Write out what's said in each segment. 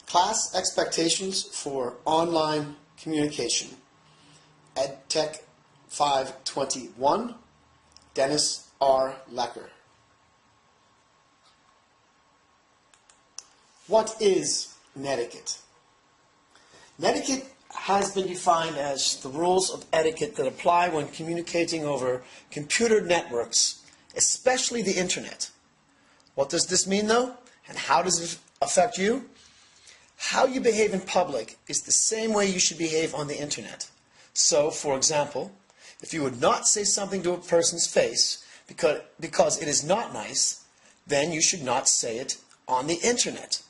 Class Expectations for Online Communication, EdTech 521, Dennis R. Lecker. What is netiquette? Netiquette has been defined as the rules of etiquette that apply when communicating over computer networks, especially the internet. What does this mean, though? And how does it affect you? How you behave in public is the same way you should behave on the internet. So, for example, if you would not say something to a person's face because it is not nice, then you should not say it on the internet.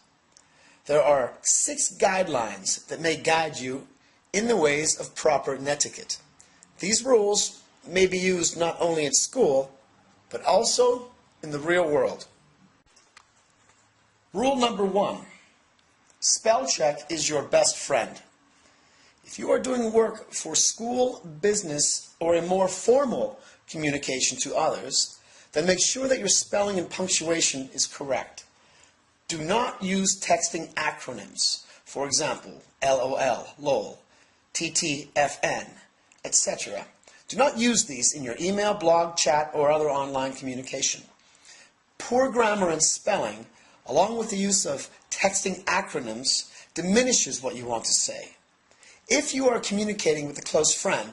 There are 6 guidelines that may guide you in the ways of proper netiquette. These rules may be used not only at school, but also in the real world. Rule number 1. Spell check is your best friend. If you are doing work for school, business, or a more formal communication to others, then make sure that your spelling and punctuation is correct. Do not use texting acronyms. For example, LOL, LOL, TTFN, etc. Do not use these in your email, blog, chat, or other online communication. Poor grammar and spelling, along with the use of texting acronyms, diminishes what you want to say. If you are communicating with a close friend,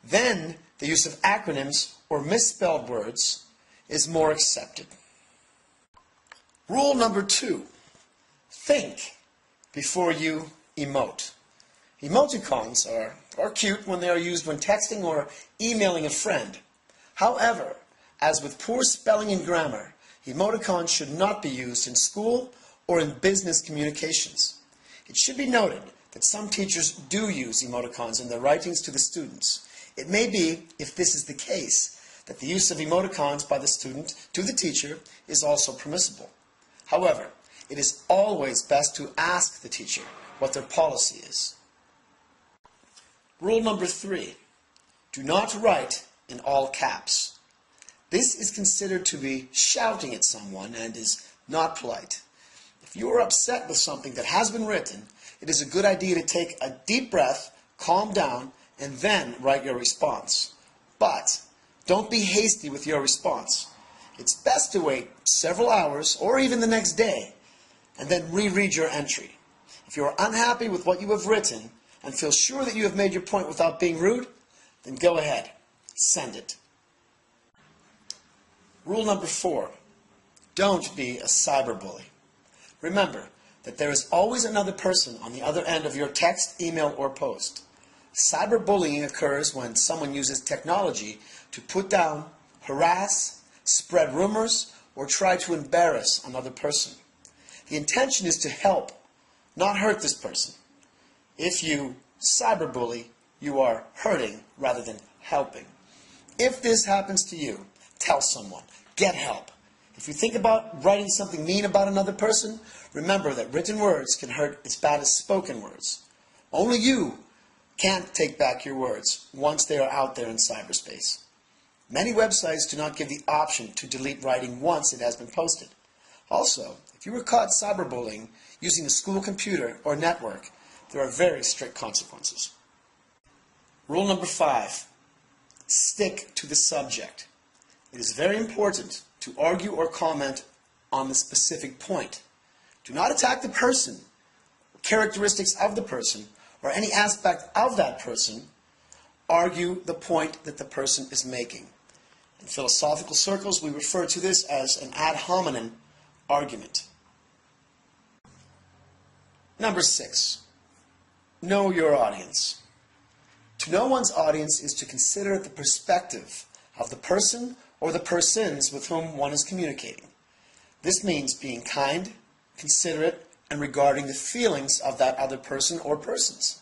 then the use of acronyms or misspelled words is more accepted. Rule number 2. Think before you emote. Emoticons are cute when they are used when texting or emailing a friend. However, as with poor spelling and grammar, emoticons should not be used in school or in business communications. It should be noted that some teachers do use emoticons in their writings to the students. It may be, if this is the case, that the use of emoticons by the student to the teacher is also permissible. However, it is always best to ask the teacher what their policy is. Rule number 3. Do not write in all caps. This is considered to be shouting at someone and is not polite. If you are upset with something that has been written, it is a good idea to take a deep breath, calm down, and then write your response. But don't be hasty with your response. It's best to wait several hours or even the next day and then reread your entry. If you are unhappy with what you have written and feel sure that you have made your point without being rude, then go ahead, send it. Rule number 4. Don't be a cyberbully. Remember that there is always another person on the other end of your text, email, or post. Cyberbullying occurs when someone uses technology to put down, harass, spread rumors, or try to embarrass another person. The intention is to help, not hurt this person. If you cyberbully, you are hurting rather than helping. If this happens to you, tell someone. Get help. If you think about writing something mean about another person, remember that written words can hurt as bad as spoken words. Only you can't take back your words once they are out there in cyberspace. Many websites do not give the option to delete writing once it has been posted. Also, if you were caught cyberbullying using a school computer or network, there are very strict consequences. Rule number 5. Stick to the subject. It is very important to argue or comment on the specific point. Do not attack the person, characteristics of the person, or any aspect of that person. Argue the point that the person is making. In philosophical circles, we refer to this as an ad hominem argument. Number 6. Know your audience. To know one's audience is to consider the perspective of the person or the persons with whom one is communicating. This means being kind, considerate, and regarding the feelings of that other person or persons.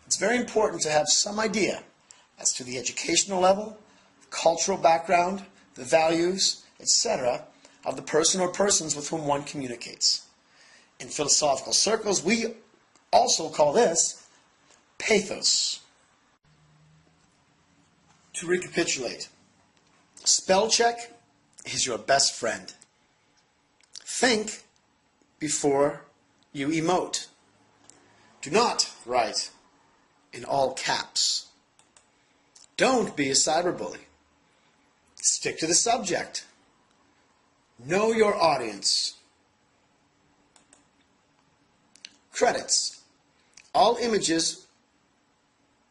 It's very important to have some idea as to the educational level, cultural background, the values, etc. of the person or persons with whom one communicates. In philosophical circles, we also call this pathos. To recapitulate, spell check is your best friend. Think before you emote. Do not write in all caps. Don't be a cyberbully. Stick to the subject. Know your audience. Credits. All images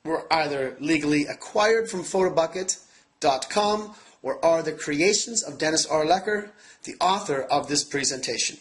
were either legally acquired from photobucket.com or are the creations of Dennis R. Lecker, the author of this presentation.